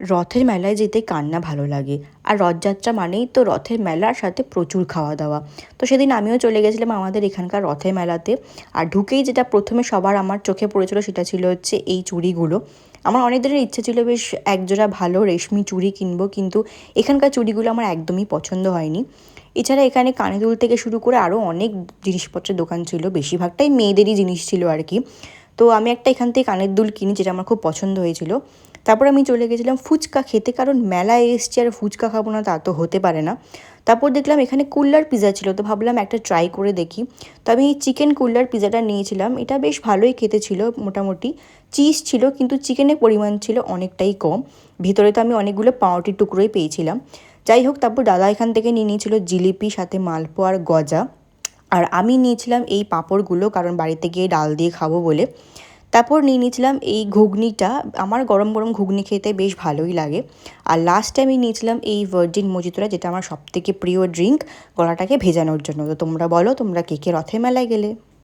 রথের মেলায় যেতে কার না ভালো লাগে। আর রথযাত্রা মানেই তো রথের মেলার সাথে প্রচুর খাওয়া দাওয়া। তো সেদিন আমিও চলে গেছিলাম আমাদের এখানকার রথের মেলাতে। আর ঢুকেই যেটা প্রথমে সবার আমার চোখে পড়েছিল সেটা ছিল হচ্ছে এই চুড়িগুলো। আমার অনেক দিনের ইচ্ছে ছিল বেশ একজোড়া ভালো রেশমি চুড়ি কিনবো, কিন্তু এখানকার চুড়িগুলো আমার একদমই পছন্দ হয়নি। এছাড়া এখানে কানের দুল থেকে শুরু করে আরও অনেক জিনিসপত্রের দোকান ছিল, বেশিরভাগটাই মেয়েদেরই জিনিস ছিল আর কি। তো আমি একটা এখান থেকে কানের দুল কিনি, যেটা আমার খুব পছন্দ হয়েছিল। তারপর আমি চলে গেছিলাম ফুচকা খেতে, কারণ মেলায় এসছি আর ফুচকা খাবো না তা তো হতে পারে না। তারপর দেখলাম এখানে কুল্লার পিৎজা ছিল, তো ভাবলাম একটা ট্রাই করে দেখি। তো আমি চিকেন কুল্লার পিৎজাটা নিয়েছিলাম, এটা বেশ ভালোই খেতে ছিল মোটামুটি। চিজ ছিল কিন্তু চিকেনের পরিমাণ ছিল অনেকটাই কম। ভিতরে তো আমি অনেকগুলো পাউরুটির টুকরোই পেয়েছিলাম। যাই হোক, তারপর দাদা এখান থেকে নিয়ে নিয়েছিল জিলিপি, সাথে মালপোয়া আর গজা। আর আমি নিয়েছিলাম এই পাঁপড়গুলো, কারণ বাড়িতে গিয়ে ডাল দিয়ে খাবো বলে। তারপর নিয়ে নিয়েছিলাম এই ঘুগনিটা, আমার গরম গরম ঘুগনি খেতে বেশ ভালোই লাগে। আর লাস্টে আমি নিয়েছিলাম এই ভার্জিন মজিতোটা, যেটা আমার সবথেকে প্রিয় ড্রিঙ্ক গলাটাকে ভেজানোর জন্য। তো তোমরা বলো, তোমরা কে কে রথের মেলায় গেলে?